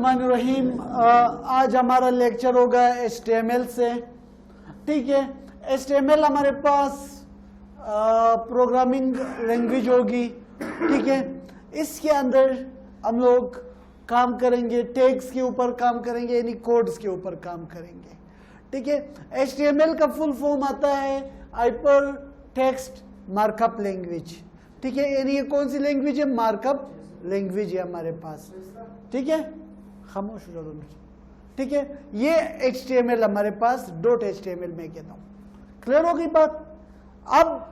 रहीम, आज हमारा लेक्चर होगा HTML से। ठीक है, HTML हमारे पास प्रोग्रामिंग लैंग्वेज होगी। ठीक है, इसके अंदर हम लोग काम करेंगे, टैग्स के ऊपर काम करेंगे, यानी कोड्स के ऊपर काम करेंगे। ठीक है, HTML का फुल फॉर्म आता है हाइपर टेक्स्ट मार्कअप लैंग्वेज। ठीक है, यानी ये कौन सी लैंग्वेज है? मार्कअप लैंग्वेज है हमारे पास। ठीक है, खामोश हो जाओ। ठीक है, ये HTML हमारे पास .html में कहता हूं। क्लियर हो गई बात? अब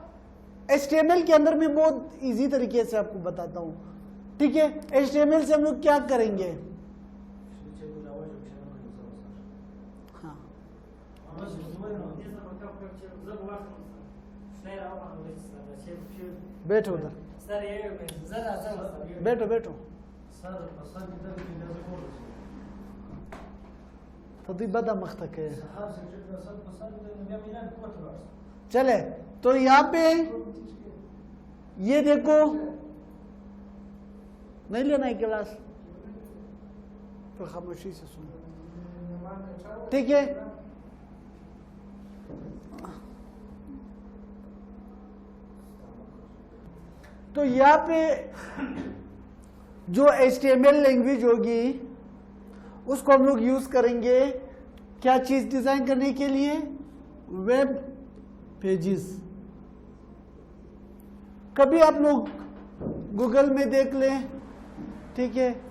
HTML के अंदर मैं बहुत इजी तरीके से आपको बताता हूं। ठीक है, HTML से हम लोग क्या करेंगे? हाँ, बैठो उधर, बैठो बैठो। चले, तो यहाँ पे ये देखो, नहीं लेना है क्लास तो खामोशी से सुनो। ठीक है, तो यहाँ पे जो HTML लैंग्वेज होगी उसको हम लोग यूज करेंगे क्या चीज डिजाइन करने के लिए? Web pages. कभी आप लोग गूगल में देख लें, ठीक है,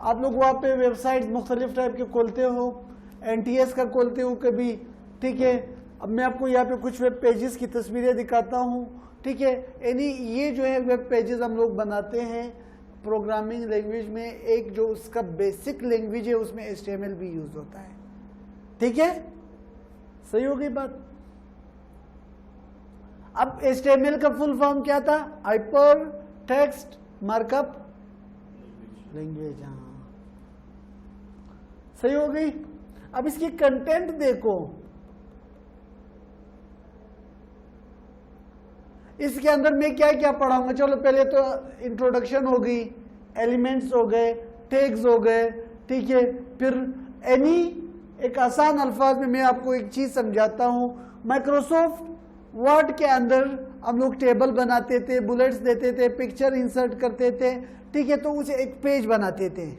आप लोग वहाँ पे वेबसाइट मुख्तलिफ टाइप के खोलते हो, NTS का खोलते हो कभी। ठीक है, अब मैं आपको यहाँ पे कुछ वेब पेजेस की तस्वीरें दिखाता हूँ। ठीक है, यानी ये जो है वेब पेजेस हम लोग बनाते हैं प्रोग्रामिंग लैंग्वेज में। एक जो उसका बेसिक लैंग्वेज है उसमें HTML भी यूज होता है। ठीक है, सही हो गई बात? अब HTML का फुल फॉर्म क्या था? Hyper text markup language. हाँ, सही हो गई। अब इसकी कंटेंट देखो, इसके अंदर मैं क्या क्या पढ़ाऊंगा? चलो पहले तो इंट्रोडक्शन हो गई, एलिमेंट्स हो गए, टैग्स हो गए। ठीक है, फिर एक आसान अल्फाज में मैं आपको एक चीज समझाता हूं। माइक्रोसॉफ्ट वर्ड के अंदर हम लोग टेबल बनाते थे, बुलेट्स देते थे, पिक्चर इंसर्ट करते थे। ठीक है, तो उसे एक पेज बनाते थे।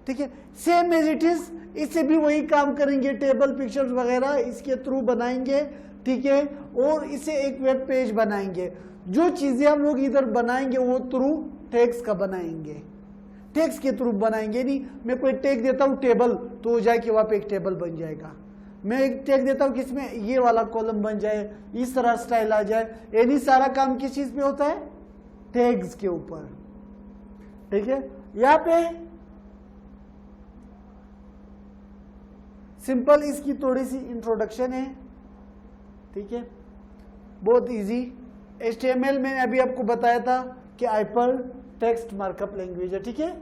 ठीक है, सेम एज इट इज इससे भी वही काम करेंगे, टेबल पिक्चर्स वगैरह इसके थ्रू बनाएंगे। ठीक है, और इसे एक वेब पेज बनाएंगे। जो चीजें हम लोग इधर बनाएंगे वो थ्रू टैग्स का बनाएंगे, टैग्स के थ्रू बनाएंगे। नहीं, मैं कोई टैग देता हूं टेबल, तो हो जाए कि वहां पे एक टेबल बन जाएगा। मैं एक टैग देता हूं किसमें, ये वाला कॉलम बन जाए, इस तरह स्टाइल आ जाए। यानी सारा काम किस चीज पे होता है? टैग्स के ऊपर। ठीक है, यहां पे सिंपल इसकी थोड़ी सी इंट्रोडक्शन है। ठीक है, बहुत इजी। HTML मैंने अभी आपको बताया था कि हाइपर टेक्स्ट मार्कअप लैंग्वेज है। ठीक है,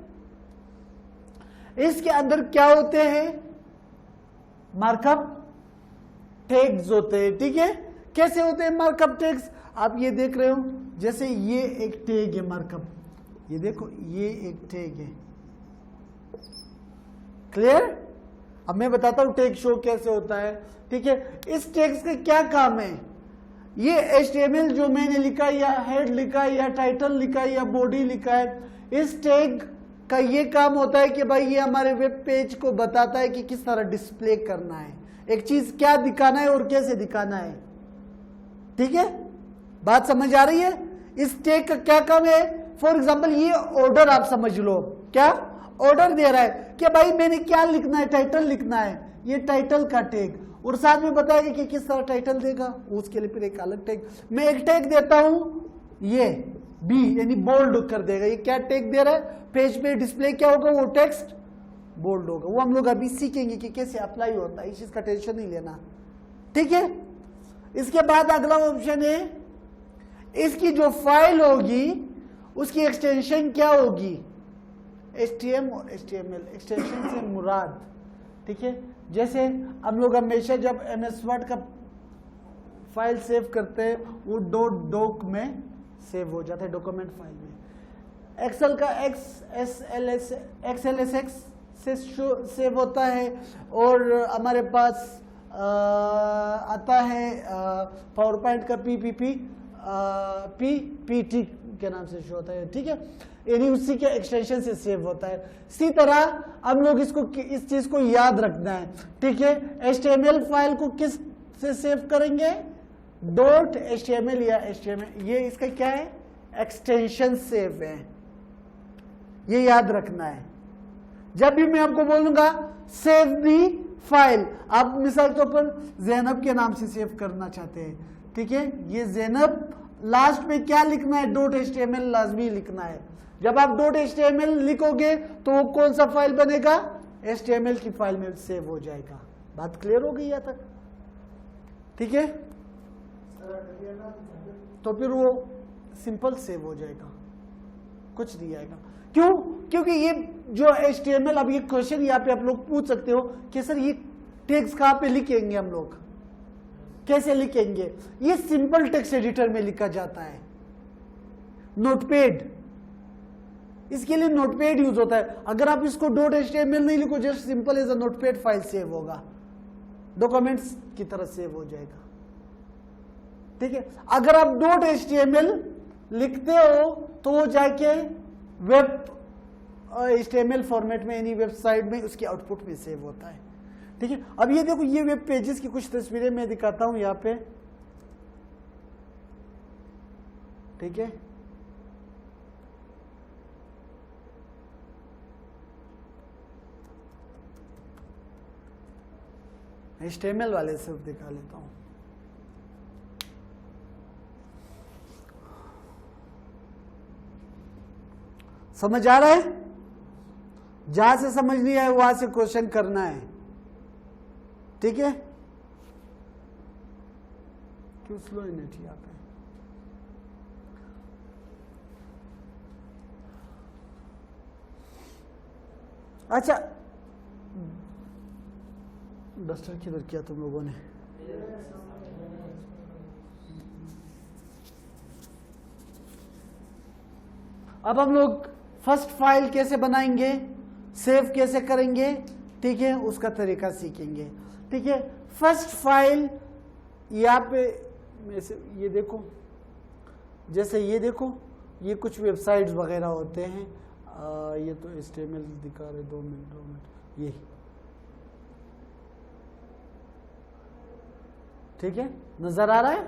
इसके अंदर क्या होते हैं? मार्कअप टैग्स होते हैं। ठीक है, कैसे होते हैं मार्कअप टैग्स? आप ये देख रहे हो, जैसे ये एक टैग है मार्कअप, ये देखो ये एक टैग है। क्लियर? अब मैं बताता हूं टैग शो कैसे होता है। ठीक है, इस टैग्स का क्या काम है? ये HTML जो मैंने लिखा, या हेड लिखा, या टाइटल लिखा, या बॉडी लिखा है, इस टैग का ये काम होता है कि भाई ये हमारे वेब पेज को बताता है कि किस तरह डिस्प्ले करना है, एक चीज क्या दिखाना है और कैसे दिखाना है। ठीक है, बात समझ आ रही है? इस टैग का क्या काम है? फॉर एग्जाम्पल ये ऑर्डर आप समझ लो, क्या ऑर्डर दे रहा है कि भाई मैंने क्या लिखना है, टाइटल लिखना है, ये टाइटल का टैग, और साथ में बताएगा कि किस तरह टाइटल देगा, उसके लिए फिर एक अलग टैग। मैं एक टैग देता हूं, ये बी यानी बोल्ड कर देगा। ये क्या टैग दे रहा है? पेज पे डिस्प्ले क्या होगा? वो टेक्स्ट बोल्ड होगा। वो हम लोग अभी सीखेंगे कि कैसे अप्लाई होता है, इस चीज का टेंशन नहीं लेना। ठीक है, इसके बाद अगला ऑप्शन है, इसकी जो फाइल होगी उसकी एक्सटेंशन क्या होगी? HTML और HTML एक्सटेंशन से मुराद। ठीक है, जैसे हम लोग हमेशा जब MS वर्ड का फाइल सेव करते हैं वो .doc में सेव हो जाता है, डॉक्यूमेंट फाइल में। एक्सेल का XLSX से सेव होता है, और हमारे पास आता है पावर पॉइंट का पीपीटी के नाम से शो होता है, ठीक है, यानी उसी के एक्सटेंशन से सेव होता है। इसी तरह हम लोग इस चीज को याद रखना है, ठीक है। HTML फाइल को किस से सेव करेंगे? .html या HTML, ये इसका क्या है? एक्सटेंशन सेव है, ये याद रखना है। जब भी मैं आपको बोलूंगा सेव दी फाइल, आप मिसाल के तौर पर ज़ैनब के नाम से सेव करना चाहते हैं, ठीक है, ये ज़ैनब, लास्ट में क्या लिखना है? .html लाजमी लिखना है। जब आप .html लिखोगे तो वो कौन सा फाइल बनेगा? HTML की फाइल में सेव हो जाएगा। बात क्लियर हो गई यहाँ तक? ठीक है, तो फिर वो सिंपल सेव हो जाएगा, कुछ नहीं आएगा। क्यों? क्योंकि ये जो HTML, अब ये क्वेश्चन यहाँ पे आप लोग पूछ सकते हो कि सर ये टेक्स्ट कहाँ पे लिखेंगे, हम लोग कैसे लिखेंगे? ये सिंपल टेक्स्ट एडिटर में लिखा जाता है, नोटपैड, इसके लिए नोटपैड यूज होता है। अगर आप इसको .html नहीं लिखो, just simple as a notepad file save होगा, डॉक्यूमेंट्स की तरह सेव हो जाएगा, ठीक है। अगर आप .html लिखते हो तो वो जाके वेब HTML फॉर्मेट में, यानी वेबसाइट में, उसके आउटपुट में सेव होता है, ठीक है। अब ये देखो, ये वेब पेजेस की कुछ तस्वीरें मैं दिखाता हूं यहाँ पे, ठीक है। HTML वाले सिर्फ दिखा लेता हूं। समझ आ रहा है? जहां से समझ नहीं आए वहां से क्वेश्चन करना है, ठीक है। क्यों स्लो है नेट यहाँ पे? अच्छा, डस्टर किधर किया तुम लोगों ने? अब हम लोग फर्स्ट फाइल कैसे बनाएंगे, सेव कैसे करेंगे, ठीक है, उसका तरीका सीखेंगे, ठीक है। फर्स्ट फाइल यहाँ पे ये देखो, जैसे ये देखो, ये कुछ वेबसाइट्स वगैरह होते हैं, ये तो HTML दिखा रहे, 2 मिनट, ये ठीक है, नजर आ रहा है?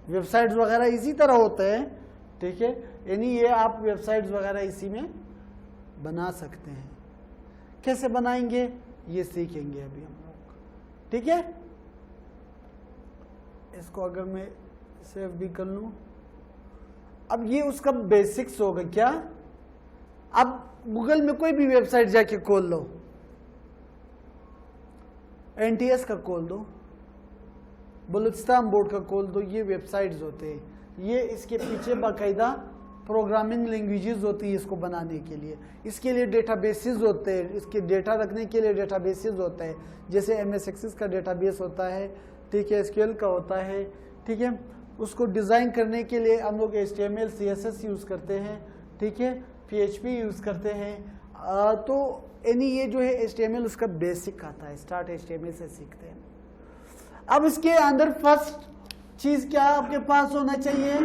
वेबसाइट्स वगैरह इसी तरह होते हैं, ठीक है, यानी ये आप वेबसाइट्स वगैरह इसी में बना सकते हैं। कैसे बनाएंगे ये सीखेंगे अभी हम लोग, ठीक है। इसको अगर मैं सेव भी कर लूं, अब ये उसका बेसिक्स होगा क्या। अब गूगल में कोई भी वेबसाइट जाके खोल लो, NTS का खोल दो, बलूचिस्तान बोर्ड का खोल दो, ये वेबसाइट्स होते हैं, ये इसके पीछे बाकायदा प्रोग्रामिंग लैंग्वेजेस होती है इसको बनाने के लिए, इसके लिए डेटाबेसेस होते हैं, इसके डेटा रखने के लिए डेटाबेसेस होते हैं, जैसे MS Access का डेटाबेस होता है, ठीक है, SQL का होता है, ठीक है। उसको डिज़ाइन करने के लिए हम लोग HTML CSS यूज़ करते हैं, ठीक है, PHP यूज़ करते हैं, तो यानी ये जो है HTML उसका बेसिक आता है, स्टार्ट HTML से सीखते हैं। अब इसके अंदर फर्स्ट चीज क्या आपके पास होना चाहिए?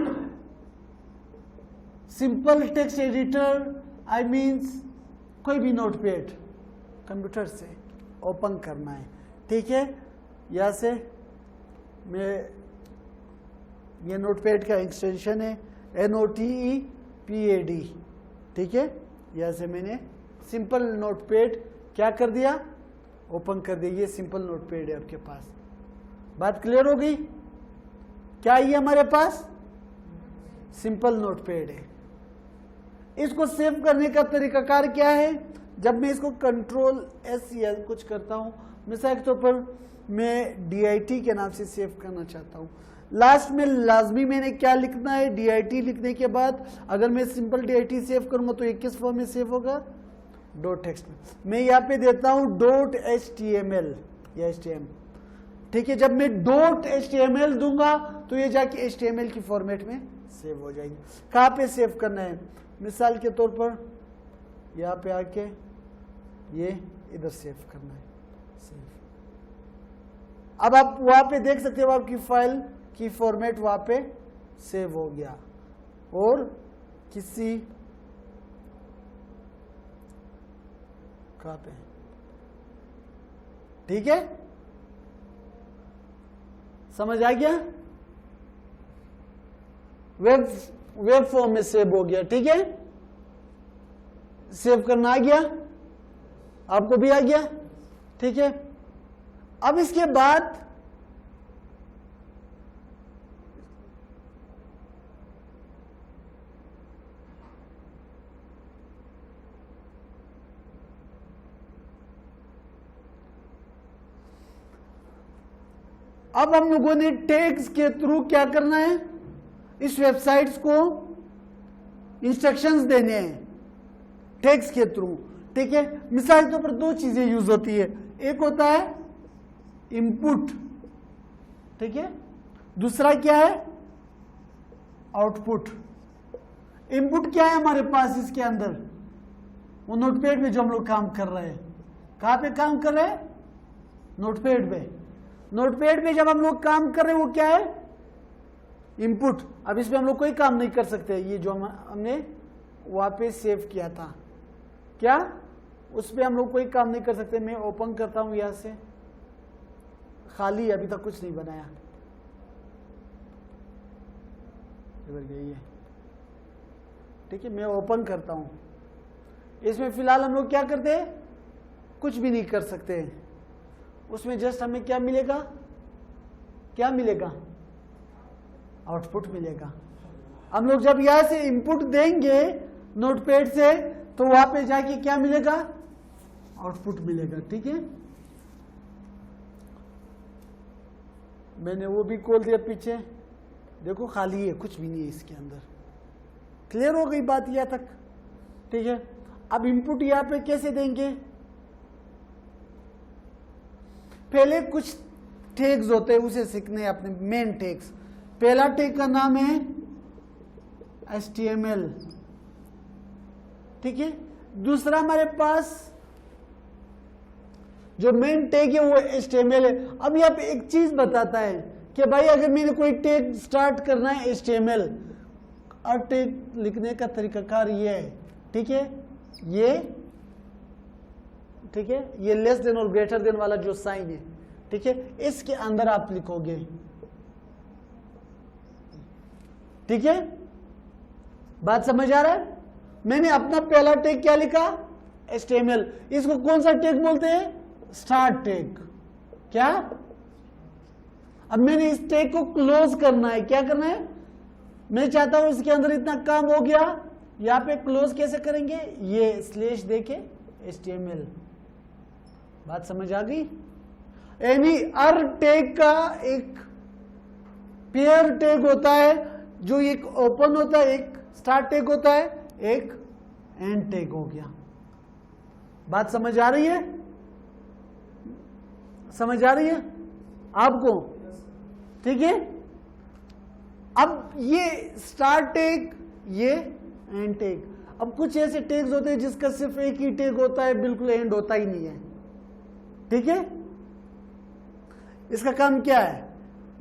Simple text editor, I means कोई भी नोटपैड कंप्यूटर से ओपन करना है, ठीक है। यहाँ से मैं, ये नोटपैड का एक्सटेंशन है NOTEPAD, ठीक है। यहाँ से मैंने सिंपल नोटपैड क्या कर दिया, ओपन कर दिया, ये सिंपल नोटपैड है आपके पास। बात क्लियर हो गई? क्या ये हमारे पास सिंपल नोटपैड है। इसको सेव करने का तरीकाकार क्या है? जब मैं इसको Ctrl+S या कुछ करता हूं, मिसाल के तौर पर मैं DIT के नाम से सेव करना चाहता हूं, लास्ट में लाजमी मैंने क्या लिखना है, DIT लिखने के बाद अगर मैं सिंपल DIT सेव करूंगा तो ये किस फॉर्म में सेव होगा? डॉट टेक्स्ट में। मैं यहाँ पे देता हूं .html या HTML, ठीक है। जब मैं .html दूंगा तो ये जाके HTML की फॉर्मेट में सेव हो जाएगी। कहाँ पे सेव करना है? मिसाल के तौर पर यहाँ पे आके ये इधर सेव करना है, सेव। अब आप वहां पे देख सकते हो आपकी फाइल की फॉर्मेट वहां पे सेव हो गया और किसी कहां पे, ठीक है, समझ आ गया? वेब फॉर्म में सेव हो गया, ठीक है, सेव करना आ गया, आपको भी आ गया, ठीक है। अब इसके बाद अब हम लोगों ने टैग्स के थ्रू क्या करना है, इस वेबसाइट्स को इंस्ट्रक्शंस देने हैं टैग्स के थ्रू, ठीक है। मिसाल के तौर पर दो चीजें यूज होती है, एक होता है इनपुट, ठीक है, दूसरा क्या है, आउटपुट। इनपुट क्या है हमारे पास इसके अंदर, वो नोटपैड में जो हम लोग काम कर रहे हैं, कहां पे काम कर रहे हैं, नोटपैड पे। नोटपैड पे जब हम लोग काम कर रहे हैं वो क्या है, इनपुट। अब इसमें हम लोग कोई काम नहीं कर सकते, ये जो हमने वहां पे सेव किया था, क्या उस पे हम लोग कोई काम नहीं कर सकते। मैं ओपन करता हूं यहां से, खाली, अभी तक कुछ नहीं बनाया, इधर गई है, ठीक है। मैं ओपन करता हूं, इसमें फिलहाल हम लोग क्या करते हैं, कुछ भी नहीं कर सकते। उसमें जस्ट हमें क्या मिलेगा, क्या मिलेगा, आउटपुट मिलेगा। हम लोग जब यहां से इनपुट देंगे नोटपैड से, तो वहां पे जाके क्या मिलेगा, आउटपुट मिलेगा, ठीक है। मैंने वो भी खोल दिया पीछे, देखो खाली है, कुछ भी नहीं है इसके अंदर। क्लियर हो गई बात यहां तक, ठीक है। अब इनपुट यहां पे कैसे देंगे, पहले कुछ टैग्स होते हैं उसे सीखने हैं अपने, मेन टैग्स। पहला टैग का नाम है HTML, ठीक है। दूसरा हमारे पास जो मेन टैग है वो HTML है। अब यहाँ पे एक चीज बताता है कि भाई अगर मैंने कोई टैग स्टार्ट करना है HTML, और टैग लिखने का तरीकाकार ये है, ठीक है, ये, ठीक है, ये लेस देन और ग्रेटर देन वाला जो साइन है, ठीक है, इसके अंदर आप लिखोगे, ठीक है। बात समझ आ रहा है? मैंने अपना पहला टैग क्या लिखा, HTML। इसको कौन सा टैग बोलते हैं, स्टार्ट टैग, क्या। अब मैंने इस टैग को क्लोज करना है, क्या करना है, मैं चाहता हूं इसके अंदर इतना काम हो गया, यहां पे क्लोज कैसे करेंगे, ये स्लैश देके HTML। बात समझ आ गई? यानी हर टैग का एक पेयर टैग होता है, जो एक ओपन होता है, एक स्टार्ट टैग होता है, एक एंड टैग हो गया। बात समझ आ रही है? समझ आ रही है आपको? ठीक है। अब ये स्टार्ट टैग, ये एंड टैग। अब कुछ ऐसे टैग्स होते हैं जिसका सिर्फ एक ही टैग होता है, बिल्कुल एंड होता ही नहीं है, ठीक है। इसका काम क्या है,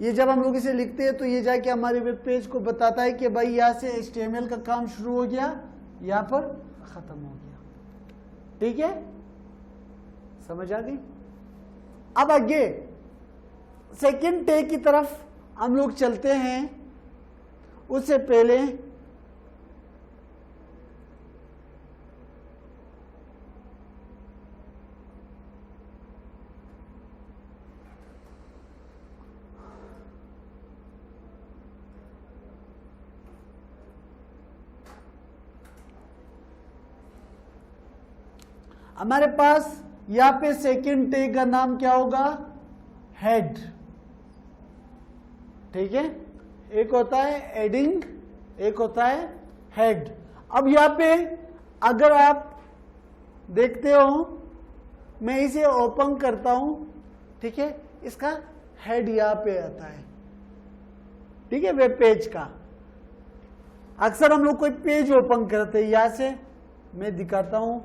ये जब हम लोग इसे लिखते हैं तो ये जाके हमारे वेब पेज को बताता है कि भाई यहां से HTML का काम शुरू हो गया, यहां पर खत्म हो गया, ठीक है। समझ आ गई? अब आगे सेकंड टैग की तरफ हम लोग चलते हैं। उससे पहले हमारे पास यहां पे सेकंड टैग का नाम क्या होगा, हेड, ठीक है। एक होता है हेडिंग, एक होता है हेड। अब यहां पे अगर आप देखते हो, मैं इसे ओपन करता हूं, ठीक है, इसका हेड यहां पे आता है, ठीक है, वेब पेज का। अक्सर हम लोग कोई पेज ओपन करते हैं, यहां से मैं दिखाता हूं,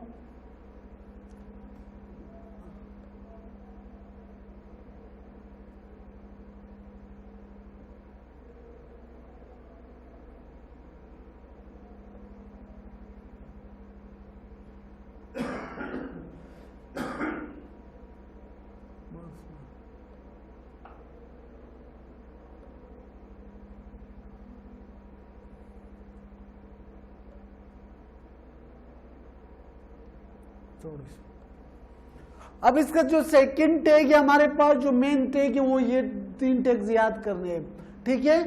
अब इसका जो सेकंड टैग है हमारे पास, जो मेन टैग है वो ये 3 टैग्स याद करने हैं, ठीक है।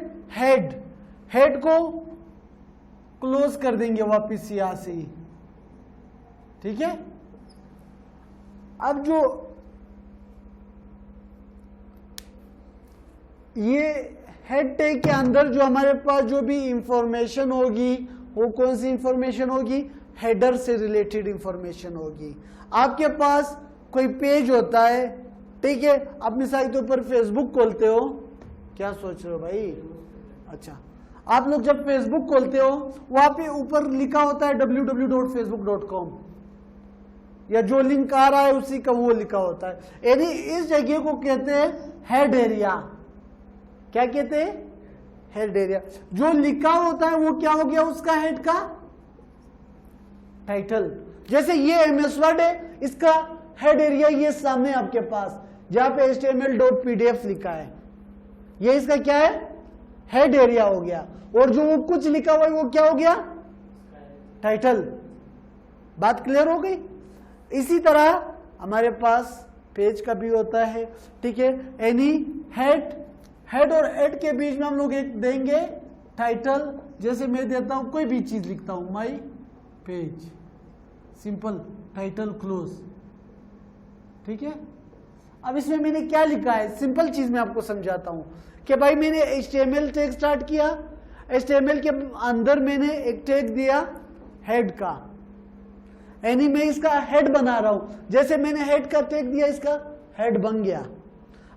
हेड को क्लोज कर देंगे वापिस यहां से ही, ठीक है। अब जो ये हेड टैग के अंदर जो हमारे पास जो भी इंफॉर्मेशन होगी वो कौन सी इंफॉर्मेशन होगी, हेडर से रिलेटेड इंफॉर्मेशन होगी। आपके पास कोई पेज होता है, ठीक है, आप मिसाल के ऊपर फेसबुक खोलते हो, क्या सोच रहे हो भाई, अच्छा, आप लोग जब फेसबुक खोलते हो वहां पे ऊपर लिखा होता है www.facebook.com, या जो लिंक आ रहा है उसी का वो लिखा होता है, यानी इस जगह को कहते हैं हेड एरिया। क्या कहते हैं, हेड एरिया। जो लिखा होता है वो क्या हो गया, उसका हेड का टाइटल। जैसे ये एमएस वर्ड है, इसका हेड एरिया ये सामने आपके पास जहां पे html.pdf लिखा है, ये इसका क्या है, हेड एरिया हो गया। और जो वो कुछ लिखा हुआ है वो क्या हो गया, टाइटल। बात क्लियर हो गई। इसी तरह हमारे पास पेज का भी होता है, ठीक है। एनी हेड और हेड के बीच में हम लोग एक देंगे टाइटल। जैसे मैं देता हूं, कोई भी चीज लिखता हूं, my page, simple title close, ठीक है। अब इसमें मैंने क्या लिखा है, सिंपल चीज मैं आपको समझाता हूं कि भाई मैंने HTML टैग स्टार्ट किया, HTML के अंदर मैंने एक टैग दिया हेड का, यानी मैं इसका हेड बना रहा हूं। जैसे मैंने हेड का टैग दिया, इसका हेड बन गया।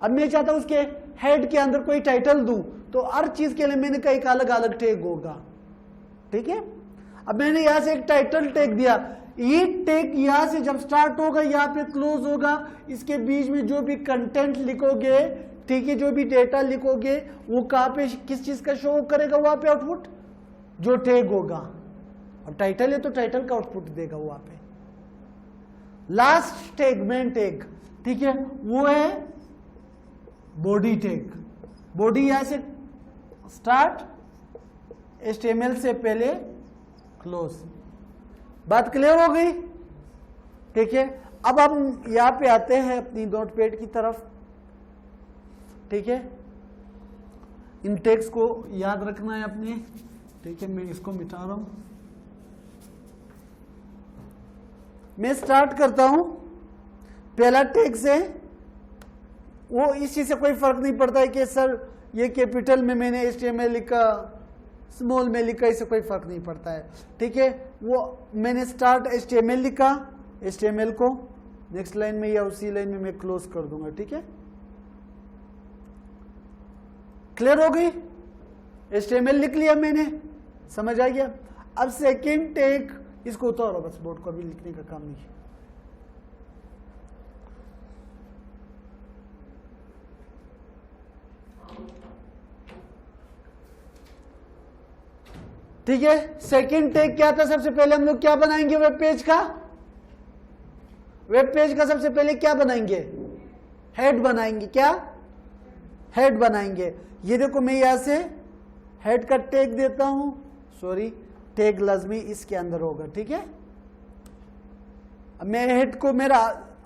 अब मैं चाहता हूं उसके हेड के अंदर कोई टाइटल दूं, तो हर चीज के लिए मैंने कई अलग अलग टैग होगा, ठीक है। अब मैंने यहां से एक टाइटल टैग दिया, ये टैग यहां से जब स्टार्ट होगा यहाँ पे क्लोज होगा। इसके बीच में जो भी कंटेंट लिखोगे, ठीक है, जो भी डेटा लिखोगे वो कहां पे किस चीज का शो करेगा, वहां पे आउटपुट जो टैग होगा। और टाइटल है तो टाइटल का आउटपुट देगा वहां पे। लास्ट टैग, मेन टैग, ठीक है, वो है बॉडी टैग। बॉडी यहां से स्टार्ट, HTML से पहले क्लोज। बात क्लियर हो गई, ठीक है। अब हम यहां पे आते हैं अपनी नोटपैड की तरफ, ठीक है। इन टैग्स को याद रखना है अपने, ठीक है। मैं इसको मिटा रहा हूं, मैं स्टार्ट करता हूं पहला टैग से। वो इस चीज से कोई फर्क नहीं पड़ता है कि सर ये कैपिटल में मैंने HTML लिखा, स्मॉल में लिखा, इससे कोई फर्क नहीं पड़ता है, ठीक है। वो मैंने स्टार्ट HTML लिखा, HTML को नेक्स्ट लाइन में या उसी लाइन में मैं क्लोज कर दूंगा, ठीक है। क्लियर हो गई, HTML लिख लिया मैंने, समझ आ गया। अब सेकंड टैग, इसको उतारो बस, बोर्ड को अभी लिखने का काम नहीं। ठीक है, सेकंड टैग क्या था, सबसे पहले हम लोग क्या बनाएंगे, वेब पेज का। वेब पेज का सबसे पहले क्या बनाएंगे, हेड बनाएंगे। क्या, हेड बनाएंगे। ये देखो मैं यहां से हेड का टैग देता हूं, सॉरी, टैग लाजमी इसके अंदर होगा, ठीक है। मैं हेड को, मेरा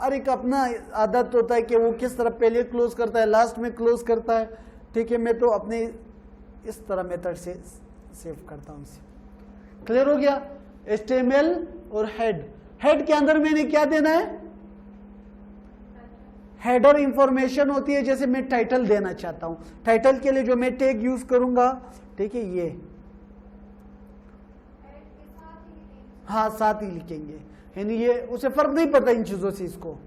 हर एक अपना आदत होता है कि वो किस तरह पहले क्लोज करता है, लास्ट में क्लोज करता है, ठीक है। मैं तो अपने इस तरह मेथड से सेव करता हूं इसे। क्लियर हो गया, HTML और हेड। हेड के अंदर मैंने क्या देना है, हेडर इंफॉर्मेशन होती है। जैसे मैं टाइटल देना चाहता हूं, टाइटल के लिए जो मैं टैग यूज करूंगा, ठीक है, ये, हाँ, साथ ही लिखेंगे, यानी ये उसे फर्क नहीं पड़ता इन चीजों से इसको,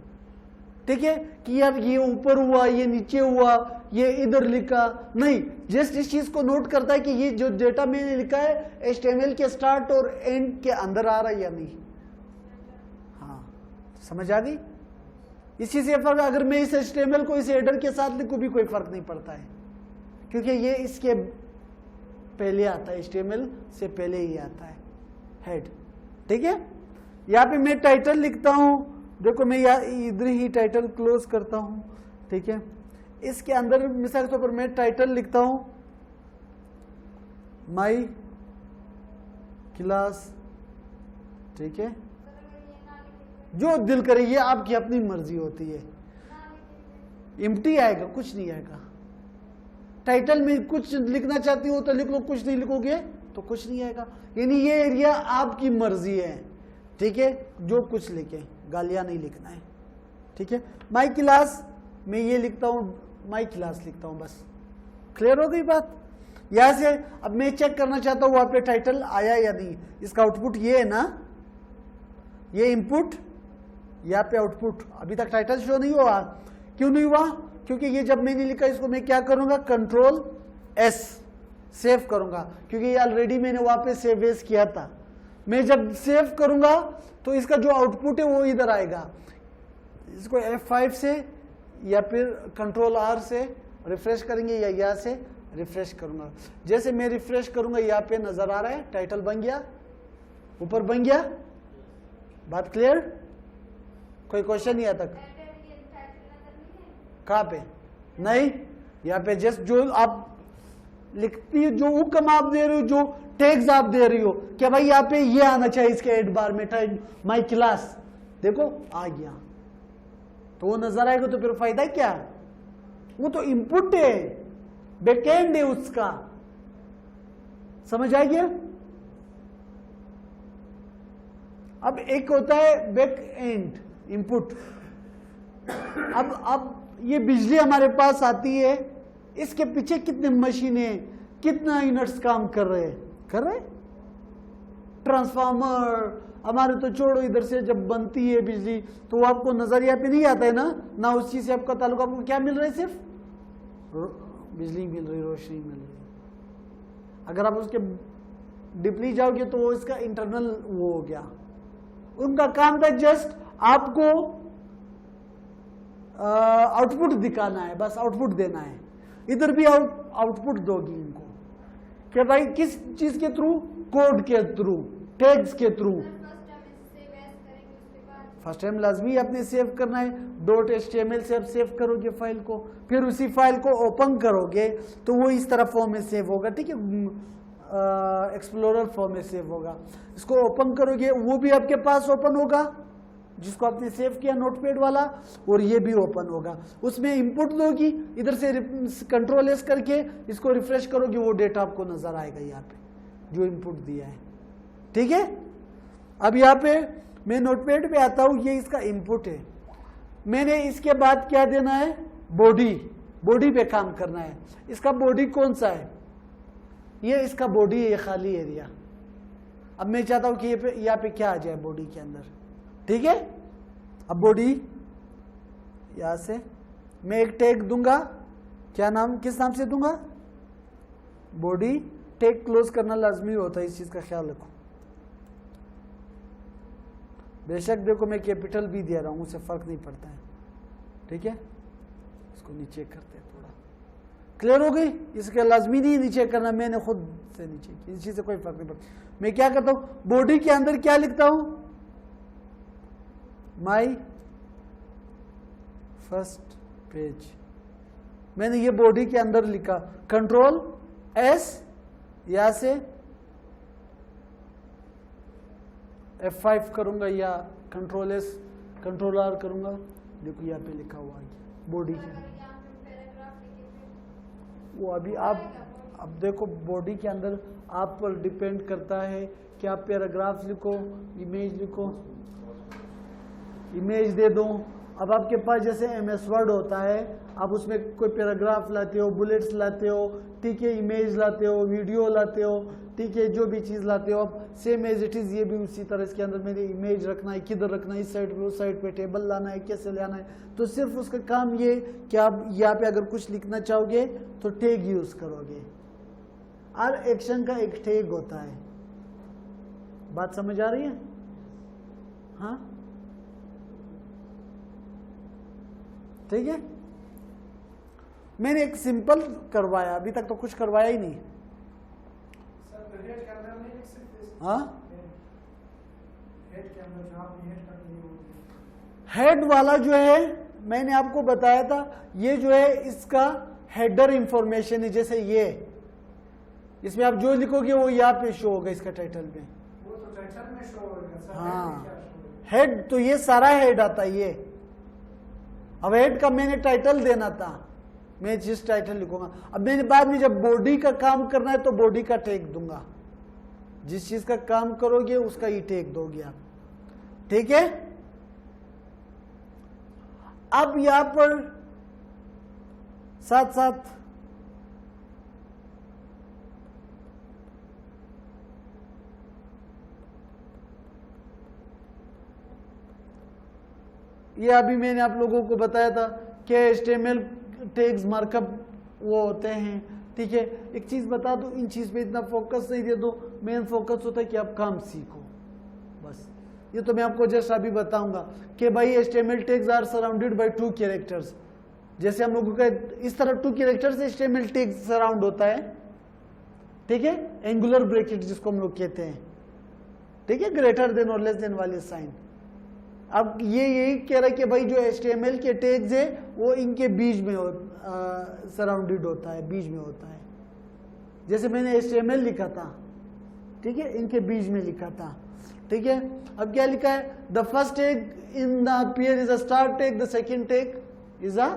ठीक है, कि यार ये ऊपर हुआ, ये नीचे हुआ, ये इधर लिखा, नहीं। जस्ट इस चीज को नोट करता है कि ये जो डेटा मैंने लिखा है HTML के स्टार्ट और एंड के अंदर आ रहा है या नहीं। हाँ, समझ आ गई। इसी से फर्क, अगर मैं इस HTML को इस हेडर के साथ लिखूं भी कोई फर्क नहीं पड़ता है, क्योंकि ये इसके पहले आता है, HTML से पहले ही आता है हेड, ठीक है। यहाँ पे मैं टाइटल लिखता हूं, देखो मैं इधर ही टाइटल क्लोज करता हूं, ठीक है। इसके अंदर मिसाल के तौर पर मैं टाइटल लिखता हूं माई क्लास, ठीक है। जो दिल करे, ये आपकी अपनी मर्जी होती है। एम्प्टी आएगा, कुछ नहीं आएगा। टाइटल में कुछ लिखना चाहती हो तो लिख लो, कुछ नहीं लिखोगे तो कुछ नहीं आएगा। यानी ये एरिया आपकी मर्जी है, ठीक है, जो कुछ लिखे, गालियां नहीं लिखना है, ठीक है। माई क्लास में ये लिखता हूं, माई क्लास लिखता हूं, बस। क्लियर हो गई बात। यहां से अब मैं चेक करना चाहता हूं वहां पे टाइटल आया या नहीं। इसका आउटपुट ये है ना, ये इनपुट, यहाँ पे आउटपुट। अभी तक टाइटल शो नहीं हुआ, क्यों नहीं हुआ? क्योंकि ये जब मैंने लिखा, इसको मैं क्या करूंगा, कंट्रोल एस सेव करूंगा, क्योंकि ये ऑलरेडी मैंने वहां पे सेव एस किया था। मैं जब सेव करूंगा तो इसका जो आउटपुट है वो इधर आएगा। इसको F5 से या फिर कंट्रोल R से रिफ्रेश करेंगे, या यहाँ से रिफ्रेश करूंगा। जैसे मैं रिफ्रेश करूंगा, यहाँ पे नजर आ रहा है टाइटल बन गया, ऊपर बन गया। बात क्लियर? कोई क्वेश्चन नहीं आता? कहाँ पे? नहीं, यहाँ पे जस्ट जो आप लिखती, जो हुक्म आप दे रहे हो, जो टैग्स आप दे रही हो, क्या भाई यहाँ पे ये आना चाहिए इसके एड बार में, माई क्लास, देखो आ गया, तो वो नजर आएगा। तो फिर फायदा क्या? वो तो इनपुट है, बैकएंड है उसका। समझ आ गया? अब एक होता है बैक एंड इनपुट। अब ये बिजली हमारे पास आती है, इसके पीछे कितने मशीनें, कितना यूनिट्स काम कर रहे हैं? ट्रांसफार्मर हमारे तो छोड़ो, इधर से जब बनती है बिजली तो वो आपको नजरिया पे नहीं आता है ना उस चीज से आपका ताल्लुक। आपको क्या मिल रहा है? सिर्फ बिजली मिल रही, रोशनी मिल रही। अगर आप उसके डीपली जाओगे तो वो इसका इंटरनल वो हो गया। उनका काम था जस्ट आपको आउटपुट दिखाना है, बस आउटपुट देना है। इधर भी आउटपुट दोगी इनको कि भाई किस चीज के थ्रू, कोड के थ्रू, टैग्स के थ्रू। फर्स्ट टाइम लाजमी आपने सेव करना है, .html से आप सेव करोगे फाइल को, फिर उसी फाइल को ओपन करोगे तो वो इस तरह फॉर्म में सेव होगा, ठीक है, एक्सप्लोरर फॉर्म में सेव होगा। इसको ओपन करोगे, वो भी आपके पास ओपन होगा जिसको आपने सेव किया नोटपैड वाला, और ये भी ओपन होगा। उसमें इनपुट दोगी, इधर से कंट्रोल एस करके इसको रिफ्रेश करोगे, वो डेटा आपको नजर आएगा यहाँ पे जो इनपुट दिया है, ठीक है। अब यहाँ पे मैं नोटपैड पे आता हूँ, ये इसका इनपुट है। मैंने इसके बाद क्या देना है? बॉडी पे काम करना है। इसका बॉडी कौन सा है? ये इसका बॉडी है, ये खाली एरिया। अब मैं चाहता हूं कि ये यहाँ पे क्या आ जाए बॉडी के अंदर, ठीक है। अब बॉडी यहां से मैं एक टैग दूंगा, क्या नाम, किस नाम से दूंगा? बॉडी। टैग क्लोज करना लाजमी होता है, इस चीज का ख्याल रखो। बेशक देखो मैं कैपिटल भी दे रहा हूं, उससे फर्क नहीं पड़ता है, ठीक है। इसको नीचे करते हैं थोड़ा। क्लियर हो गई? इसके लाजमी नहीं नीचे करना, मैंने खुद से नीचे किया, इस चीज से कोई फर्क नहीं पड़ता। मैं क्या करता हूं, बॉडी के अंदर क्या लिखता हूं? My first page. मैंने ये बॉडी के अंदर लिखा, कंट्रोल एस, यहां से F5 करूंगा या कंट्रोल एस कंट्रोल आर करूंगा, देखो यहाँ पे लिखा हुआ है बॉडी के। वो अभी आप अब देखो बॉडी के अंदर आप पर डिपेंड करता है कि आप पैराग्राफ लिखो, इमेज लिखो, इमेज दे दो। अब आपके पास जैसे MS वर्ड होता है, आप उसमें कोई पैराग्राफ लाते हो, बुलेट्स लाते हो, ठीक है, इमेज लाते हो, वीडियो लाते हो, ठीक है, जो भी चीज़ लाते हो आप सेम एज इट इज़ ये भी उसी तरह इसके अंदर मैंने इमेज रखना है, किधर रखना है, इस साइड पे उस साइड पे, टेबल लाना है, कैसे लाना है। तो सिर्फ उसका काम ये कि आप यहाँ पे अगर कुछ लिखना चाहोगे तो टैग यूज़ करोगे। हर एक्शन का एक टैग होता है। बात समझ आ रही है? हाँ, ठीक है। मैंने एक सिंपल करवाया, अभी तक तो कुछ करवाया ही नहीं। हाँ, हेड वाला जो है मैंने आपको बताया था, ये जो है इसका हेडर इंफॉर्मेशन है। जैसे ये, इसमें आप जो लिखोगे वो यहाँ पे शो होगा इसका टाइटल में। वो तो टाइटल में शो होगा। हाँ, हेड, तो ये सारा हेड आता है ये। अब हेड का मैंने टाइटल देना था, मैं जिस टाइटल लिखूंगा। अब मैंने बाद में जब बॉडी का काम करना है तो बॉडी का टैग दूंगा, जिस चीज का काम करोगे उसका ही टैग दोगे आप, ठीक है। अब यहां पर साथ साथ ये अभी मैंने आप लोगों को बताया था कि HTML टैग्स मार्कअप वो होते हैं, ठीक है। एक चीज बता दो, इन चीज पे इतना फोकस नहीं दे दो, मेन फोकस होता है कि आप काम सीखो बस। ये तो मैं आपको जस्ट अभी बताऊंगा कि भाई HTML tags are surrounded by 2 characters. जैसे हम लोगों का इस तरह 2 कैरेक्टर्स HTML टैग्स सराउंड होता है, ठीक है। एंगुलर ब्रैकेट जिसको हम लोग कहते हैं, ठीक है, ग्रेटर देन और लेस देन वाले साइन। अब ये यही कह रहा है कि भाई जो HTML के टैग्स है वो इनके बीच में सराउंडेड होता है, बीच में होता है। जैसे मैंने HTML लिखा था, ठीक है, इनके बीच में लिखा था, ठीक है। अब क्या लिखा है, the first tag in the pair is a start tag, the second tag is a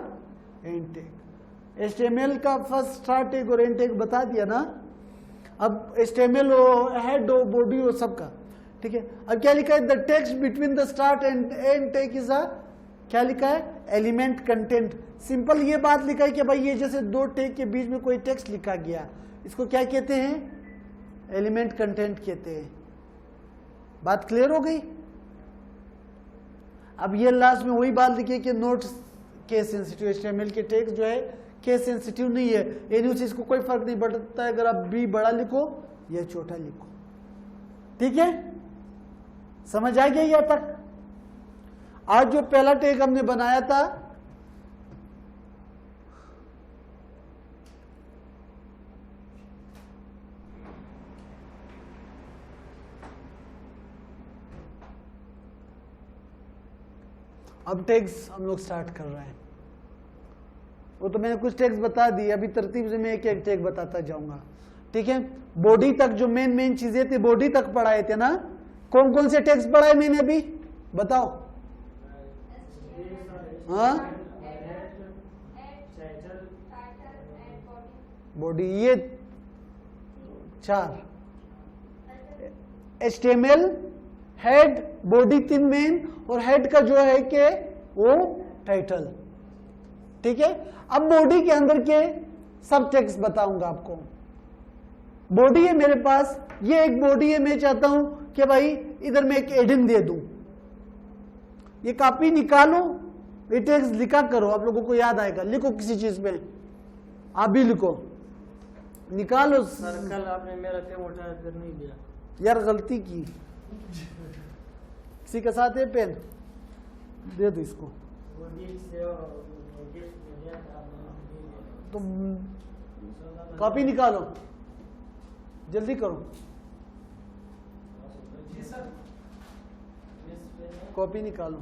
and tag. HTML का फर्स्ट स्टार्ट टैग और एंड टैग बता दिया ना। अब HTML हो, हेड हो, बॉडी हो, सबका, ठीक है। अब क्या लिखा है, the text between the start and and tag is a, क्या लिखा है, एलिमेंट कंटेंट। सिंपल ये बात लिखा है कि भाई ये जैसे 2 टैग के बीच में कोई टेक्स्ट लिखा गया, इसको क्या कहते हैं, एलिमेंट कंटेंट कहते हैं। बात क्लियर हो गई। अब ये लास्ट में वही बात लिखी है कि नोट केस सेंसिटिव, HTML के टैग्स जो है केस सेंसिटिव नहीं है, एनी चीज को कोई फर्क नहीं पड़ता है अगर आप बी बड़ा लिखो या छोटा लिखो, ठीक है। समझ आ गया यहाँ तक। आज जो पहला टैग हमने बनाया था, अब टैग्स हम लोग स्टार्ट कर रहे हैं। वो तो मैंने कुछ टैग्स बता दिए, अभी तरतीब से मैं एक एक टैग बताता जाऊंगा, ठीक है। बॉडी तक जो मेन चीजें थी बॉडी तक पढ़ाए थे ना। कौन कौन से टैग्स पढ़ाए मैंने अभी बताओ। हाँ, बॉडी, ये 4, HTML, हेड, बॉडी 3 मेन, और हेड का जो है कि वो टाइटल, ठीक है। अब बॉडी के अंदर के सब टेक्स्ट बताऊंगा आपको। बॉडी है मेरे पास, ये एक बॉडी है, मैं चाहता हूं कि भाई इधर मैं एक एडिन दे दूं। ये कॉपी निकालो, ये टेक्स्ट लिखा करो, आप लोगों को याद आएगा। लिखो किसी चीज पे, आप भी लिखो, निकालो। सर कल आपने मेरा पेन उठाया फिर नहीं दिया यार, गलती की। किसी के साथ है पेन, दे दो इसको। तुम कॉपी निकालो, जल्दी करो, कॉपी निकालो।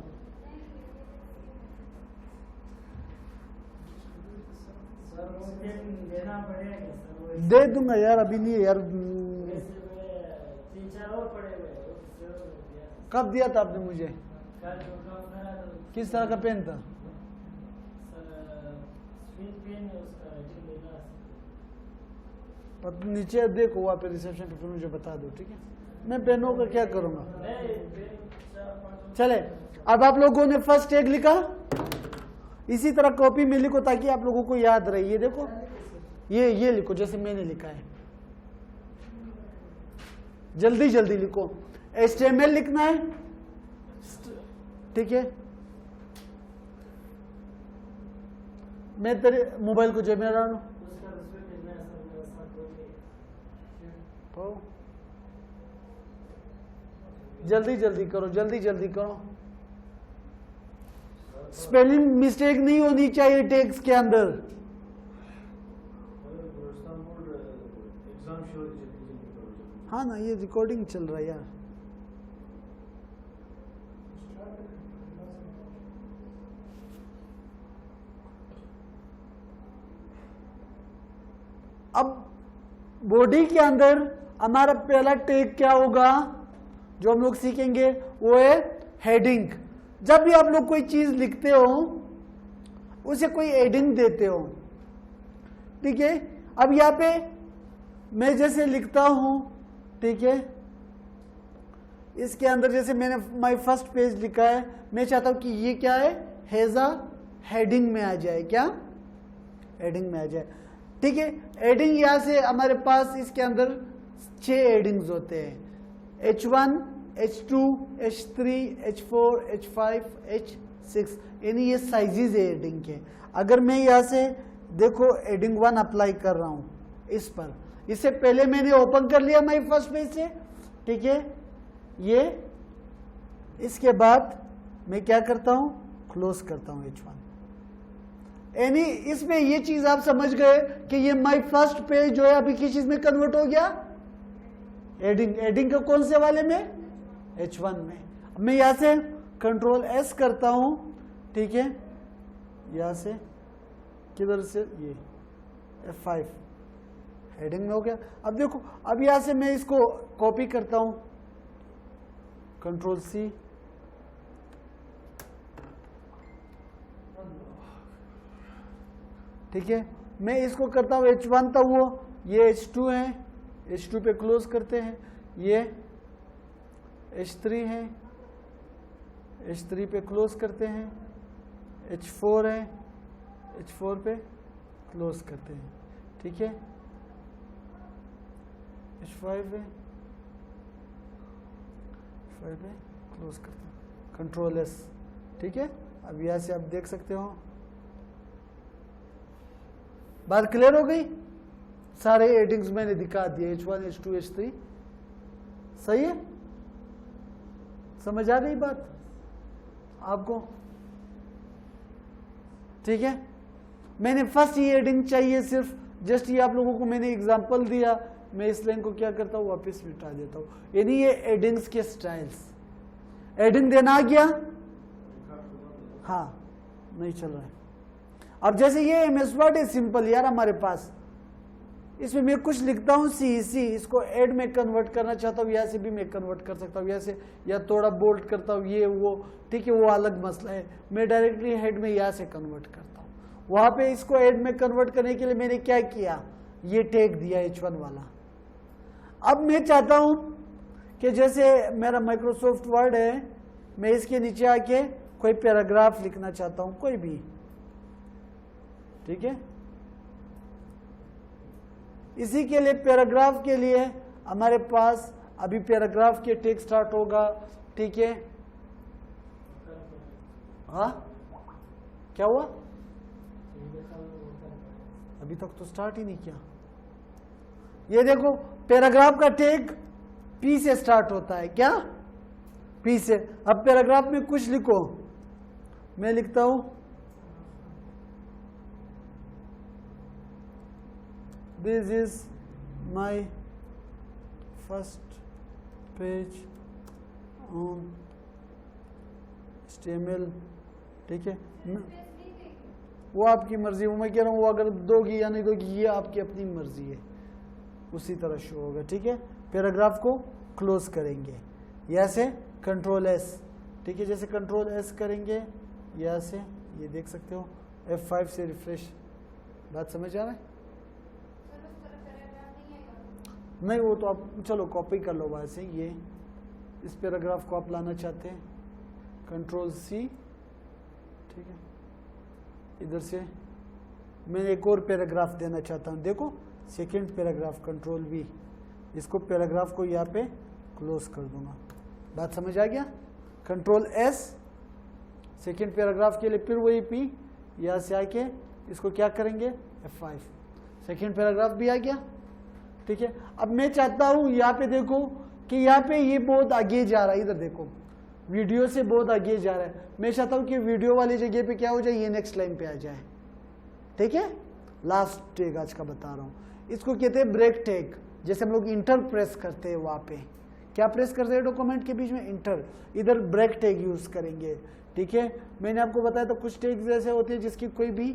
देना पड़ेगा, दे दूंगा यार, अभी नहीं है यार। 3-4 और पड़े हुए। कब दिया था आपने मुझे? किस तरह का पेन था? नीचे देखो वहाँ पे रिसेप्शन पे, फिर मुझे बता दो, ठीक है। मैं पेनों का क्या करूंगा। चले, अब आप लोगों ने फर्स्ट टैग लिखा, इसी तरह कॉपी में लिखो ताकि आप लोगों को याद रहे। ये देखो, ये लिखो जैसे मैंने लिखा है, जल्दी जल्दी लिखो। HTML लिखना है, ठीक है। मैं तेरे मोबाइल को जेब में रहा हूं, जल्दी जल्दी करो, जल्दी जल्दी करो। स्पेलिंग मिस्टेक नहीं होनी चाहिए टेक्स्ट के अंदर। हाँ ना, ये रिकॉर्डिंग चल रहा है यार। अब बॉडी के अंदर हमारा पहला टैग क्या होगा जो हम लोग सीखेंगे, वो है हेडिंग, जब भी आप लोग कोई चीज लिखते हो उसे कोई हेडिंग देते हो, ठीक है। अब यहां पे मैं जैसे लिखता हूं, ठीक है, इसके अंदर जैसे मैंने माय फर्स्ट पेज लिखा है, मैं चाहता हूं कि ये क्या है, हेजा हेडिंग में आ जाए, क्या हेडिंग में आ जाए, ठीक है। हेडिंग यहां से हमारे पास इसके अंदर 6 हेडिंग्स होते हैं, H1, H2, H3, H4, H5, H6, यानी ये साइजेस है हेडिंग के। अगर मैं यहां से देखो हेडिंग 1 अप्लाई कर रहा हूं इस पर, इससे पहले मैंने ओपन कर लिया माय फर्स्ट पेज से, ठीक है, ये इसके बाद मैं क्या करता हूं, क्लोज करता हूं H1। यानी इसमें ये चीज आप समझ गए कि ये माय फर्स्ट पेज जो है अभी किस चीज में कन्वर्ट हो गया, हेडिंग का कौन से वाले में, H1 में। अब मैं यहां से कंट्रोल S करता हूं, ठीक है, यहां से किधर से, ये F5 हेडिंग में हो गया। अब देखो, अब यहां से मैं इसको कॉपी करता हूं, कंट्रोल C, ठीक है, मैं इसको करता हूं H1 था वो, ये H2 है, H2 पे क्लोज करते हैं, ये H3 है, H3 पे क्लोज करते हैं, H4 है, H4 पे क्लोज करते हैं, ठीक है, H5 है, H5 पे क्लोज करते हैं, कंट्रोल S, ठीक है। अब यहां से आप देख सकते हो, बात क्लियर हो गई, सारे हेडिंग्स मैंने दिखा दिए, H1, H2, H3, सही है, समझ आ गई बात आपको, ठीक है। मैंने फर्स्ट ये हेडिंग चाहिए सिर्फ, जस्ट ये आप लोगों को मैंने एग्जांपल दिया, मैं इस लाइन को क्या करता हूँ, वापस मिटा देता हूँ। यानी ये हेडिंग्स के स्टाइल्स, हेडिंग देना आ गया, हाँ नहीं चल रहा है। अब जैसे ये एमएस वर्ड है सिंपल यार हमारे पास, इसमें मैं कुछ लिखता हूँ CEC, इसको एड में कन्वर्ट करना चाहता हूँ, यहाँ से भी मैं कन्वर्ट कर सकता हूँ, यहाँ से या थोड़ा बोल्ड करता हूँ, ये वो, ठीक है, वो अलग मसला है। मैं डायरेक्टली हेड में यहाँ से कन्वर्ट करता हूँ, वहां पे इसको एड में कन्वर्ट करने के लिए मैंने क्या किया, ये टैग दिया H1 वाला। अब मैं चाहता हूं कि जैसे मेरा माइक्रोसॉफ्ट वर्ड है, मैं इसके नीचे आके कोई पैराग्राफ लिखना चाहता हूं, कोई भी, ठीक है। इसी के लिए पैराग्राफ के लिए हमारे पास अभी पैराग्राफ के टैग स्टार्ट होगा, ठीक है। हाँ क्या हुआ, अभी तक तो स्टार्ट ही नहीं किया। ये देखो पैराग्राफ का टैग P से स्टार्ट होता है, क्या, P से। अब पैराग्राफ में कुछ लिखो, मैं लिखता हूं this is my first page on HTML, ठीक है। वो आपकी मर्जी, वो मैं कह रहा हूँ, वो अगर दोगी या नहीं दोगी ये आपकी अपनी मर्जी है, उसी तरह शो होगा, ठीक है। पैराग्राफ को क्लोज करेंगे यहाँ से कंट्रोल S, ठीक है, जैसे कंट्रोल S करेंगे यहाँ से, ये देख सकते हो F5 से रिफ्रेश, बात समझ आ रहा है, नहीं वो तो आप चलो कॉपी कर लो वहां से, ये इस पैराग्राफ को आप लाना चाहते हैं, कंट्रोल C, ठीक है, इधर से मैं एक और पैराग्राफ देना चाहता हूं, देखो सेकंड पैराग्राफ, कंट्रोल V, इसको पैराग्राफ को यहाँ पे क्लोज कर दूंगा, बात समझ आ गया। कंट्रोल S सेकंड पैराग्राफ के लिए, फिर वही P, यहाँ से आके इसको क्या करेंगे F5, सेकंड पैराग्राफ भी आ गया, ठीक है। अब मैं चाहता हूं यहाँ पे देखो कि यहाँ पे ये बहुत आगे जा रहा है, इधर देखो वीडियो से बहुत आगे जा रहा है, मैं चाहता हूं कि वीडियो वाली जगह पे क्या हो जाए, ये नेक्स्ट लाइन पे आ जाए, ठीक है। लास्ट टैग आज का बता रहा हूं, इसको कहते हैं ब्रेक टैग, जैसे हम लोग इंटर प्रेस करते हैं, वहां पे क्या प्रेस करते हैं डॉक्यूमेंट के बीच में, इंटर, इधर ब्रेक टैग यूज करेंगे, ठीक है। मैंने आपको बताया था कुछ टैग ऐसे होते हैं जिसकी कोई भी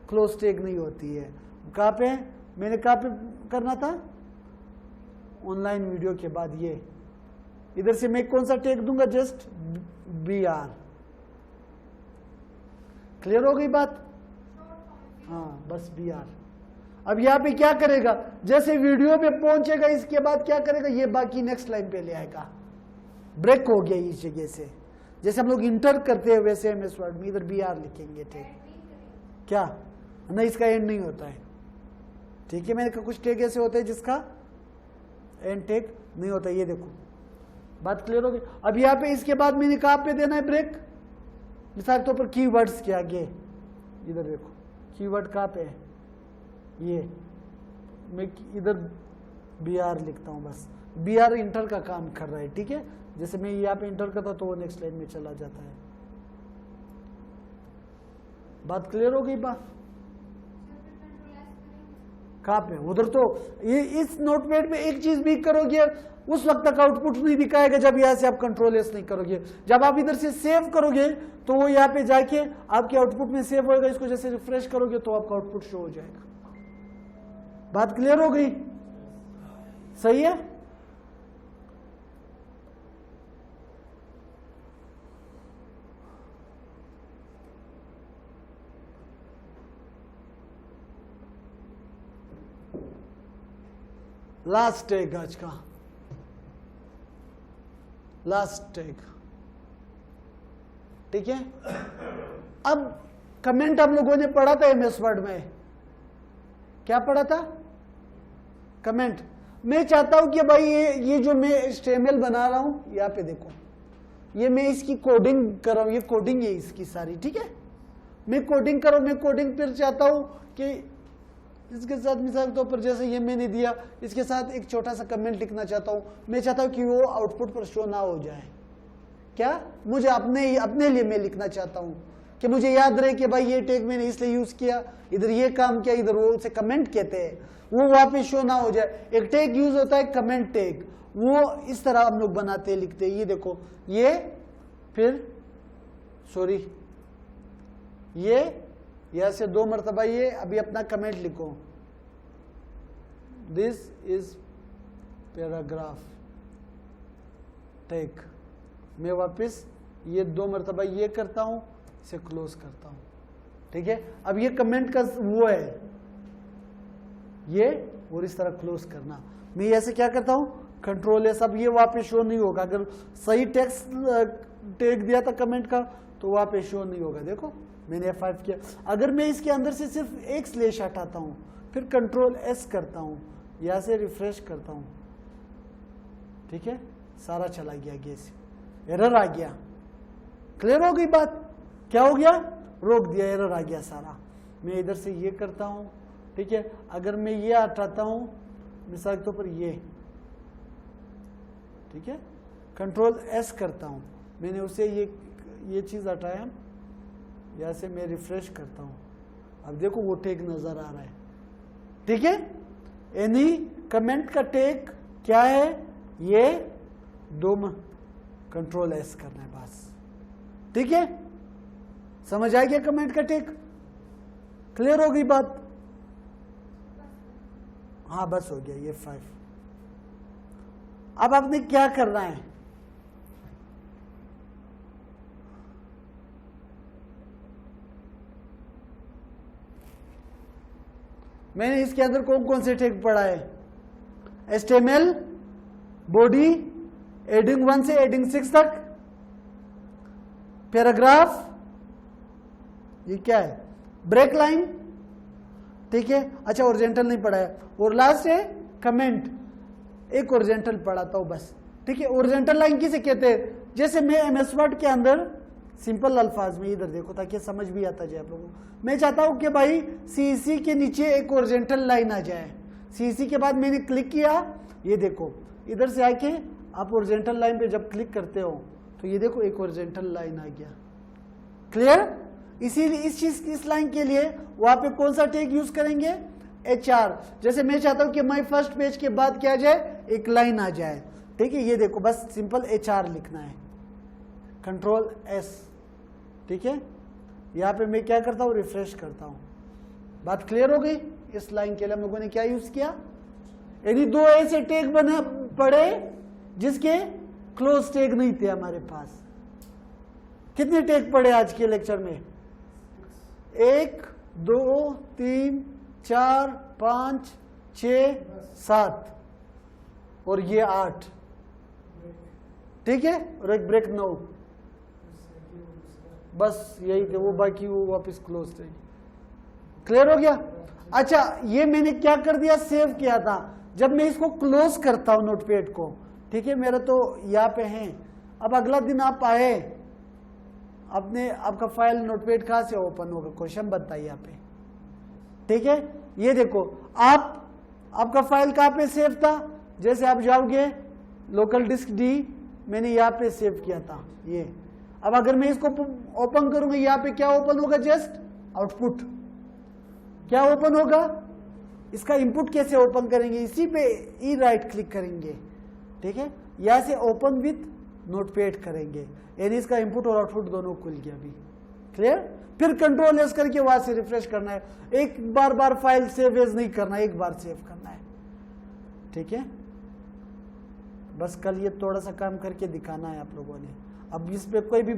क्लोज टैग नहीं होती है, कहाँ पे मैंने कहाँ पे करना था, ऑनलाइन वीडियो के बाद ये इधर से मैं कौन सा टेक दूंगा, जस्ट BR। क्लियर हो गई बात? हाँ बस BR। अब यहाँ पे क्या करेगा, जैसे वीडियो पे पहुंचेगा इसके बाद क्या करेगा, ये बाकी नेक्स्ट लाइन पे ले आएगा। ब्रेक हो गया इस जगह से, जैसे हम लोग इंटर करते हैं वैसे MS वर्ड में इधर BR लिखेंगे। ठीक क्या? नहीं, इसका एंड नहीं होता है। ठीक है, मैंने कहा कुछ टेक ऐसे होते हैं जिसका एंड टेक नहीं होता। ये देखो बात क्लियर हो गई। अब यहाँ पे इसके बाद मैंने कहा पे देना है ब्रेक, मिसाल के तौर पर कीवर्ड्स के आगे इधर देखो कीवर्ड कहाँ पे है, ये मैं इधर BR लिखता हूँ। बस BR इंटर का काम कर रहा है। ठीक है, जैसे मैं यहाँ पे इंटर करता तो वो नेक्स्ट लाइन में चला जाता है। बात क्लियर हो गई? बात कहाँ पे? उधर तो ये इस नोटपैड में एक चीज भी करोगे उस वक्त तक आउटपुट नहीं दिखाएगा जब यहाँ से आप कंट्रोल एस नहीं करोगे। जब आप इधर से सेव करोगे तो वो यहाँ पे जाके आपके आउटपुट में सेव होएगा। इसको जैसे रिफ्रेश करोगे तो आपका आउटपुट शो हो जाएगा। बात क्लियर हो गई? सही है? लास्ट टैग आज का, लास्ट टैग। ठीक है, अब कमेंट हम लोगों ने पढ़ा था MS वर्ड में। क्या पढ़ा था? कमेंट। मैं चाहता हूं कि भाई ये जो मैं HTML बना रहा हूं, यहाँ पे देखो, ये मैं इसकी कोडिंग कर रहा हूं, ये कोडिंग है इसकी सारी। ठीक है, मैं कोडिंग कर रहा हूं, मैं कोडिंग फिर चाहता हूं कि इसके साथ मिसाल के तौर पर जैसे ये मैंने दिया, इसके साथ एक छोटा सा कमेंट लिखना चाहता हूं। मैं चाहता हूं कि वो आउटपुट पर शो ना हो जाए। क्या? मुझे अपने लिए मैं लिखना चाहता हूं कि मुझे याद रहे कि भाई ये टैग मैंने इसलिए यूज किया, इधर ये काम किया, इधर वो, उसे कमेंट कहते हैं, वो वहां पे शो ना हो जाए। एक टैग यूज होता है कमेंट टैग, वो इस तरह हम लोग बनाते हैं, लिखते हैं। ये देखो, ये फिर सॉरी ये यहां से 2 मरतबा ये अभी अपना कमेंट लिखो, दिस इज पैराग्राफ टैग। मैं वापस ये 2 मरतबा ये करता हूं, इसे क्लोज करता हूं। ठीक है, अब ये कमेंट का वो है ये, और इस तरह क्लोज करना। मैं ऐसे क्या करता हूं, कंट्रोल है, सब ये वापस शो नहीं होगा। अगर सही टेक्स्ट टैग दिया था कमेंट का तो वापस शो नहीं होगा। देखो मैंने F5 किया। अगर मैं इसके अंदर से सिर्फ एक स्लैश हटाता हूं, फिर कंट्रोल S करता हूं, यहां से रिफ्रेश करता हूं, ठीक है, सारा चला गया, गेस एरर आ गया। क्लियर हो गई बात? क्या हो गया? रोक दिया, एरर आ गया सारा। मैं इधर से ये करता हूं, ठीक है। अगर मैं ये हटाता हूं, मिसाल के तौर पर ये, ठीक है, कंट्रोल S करता हूं, मैंने उसे ये चीज हटाया, यहां से मैं रिफ्रेश करता हूं, अब देखो वो टैग नजर आ रहा है। ठीक है, एनी कमेंट का टैग क्या है? ये 2 कंट्रोल S करना है बस। ठीक है, समझ आ गया कमेंट का टैग? क्लियर हो गई बात? हाँ बस हो गया ये 5। अब आपने क्या करना है? मैंने इसके अंदर कौन कौन से टैग पढ़ा है? HTML बॉडी एडिंग 1 से एडिंग 6 तक, पैराग्राफ, ये क्या है? ब्रेक लाइन, ठीक है। अच्छा, ओरिजेंटल नहीं पढ़ा है, और लास्ट है कमेंट, एक ओरिजेंटल पढ़ाता हूं बस। ठीक है, ओरिजेंटल लाइन किसे कहते हैं? जैसे मैं MS वर्ड के अंदर सिंपल अल्फाज में, इधर देखो ताकि समझ भी आता जाए आप लोगों को, मैं चाहता हूं कि भाई CC के नीचे एक ओरिजेंटल लाइन आ जाए। CC के बाद मैंने क्लिक किया, ये देखो इधर से आके आप ओरिजेंटल लाइन पे जब क्लिक करते हो तो ये देखो एक ओरिजेंटल लाइन आ गया। क्लियर? इसीलिए इस लाइन के लिए वहां पे कौन सा टैग यूज करेंगे? HR। जैसे मैं चाहता हूं कि माय फर्स्ट पेज के बाद क्या आ जाए? एक लाइन आ जाए। ठीक है, ये देखो बस सिंपल HR लिखना है, कंट्रोल S। ठीक है, यहां पे मैं क्या करता हूं? रिफ्रेश करता हूं। बात क्लियर हो गई? इस लाइन के लिए हम लोगों ने क्या यूज किया? यानी 2 ऐसे टैग बने पड़े जिसके क्लोज टैग नहीं थे हमारे पास। कितने टैग पढ़े आज के लेक्चर में? 1 2 3 4 5 6 7 और ये 8, ठीक है, और एक ब्रेक 9, बस यही थे वो, बाकी वो वापस क्लोज थे। क्लियर हो गया? अच्छा, ये मैंने क्या कर दिया, सेव किया था। जब मैं इसको क्लोज करता हूं नोटपैड को, ठीक है, मेरा तो यहाँ पे है। अब अगला दिन आप आए, आपका फाइल नोटपैड कहां से ओपन होगा, क्वेश्चन बताइए यहाँ पे, ठीक है। ये देखो, आपका फाइल कहां पे सेव था, जैसे आप जाओगे लोकल डिस्क डी, मैंने यहाँ पे सेव किया था ये। अब अगर मैं इसको ओपन करूंगा, यहाँ पे क्या ओपन होगा, जस्ट आउटपुट क्या ओपन होगा। इसका इनपुट कैसे ओपन करेंगे, इसी पे ई राइट क्लिक करेंगे, ठीक है, यहां से ओपन विथ नोटपैड करेंगे, यानी इसका इनपुट और आउटपुट दोनों खुल गया अभी। क्लियर? फिर कंट्रोल एस करके वहां से रिफ्रेश करना है, एक बार फाइल सेव एज नहीं करना, एक बार सेव करना है, ठीक है। बस कल ये थोड़ा सा काम करके दिखाना है आप लोगों ने। अब इस पे कोई भी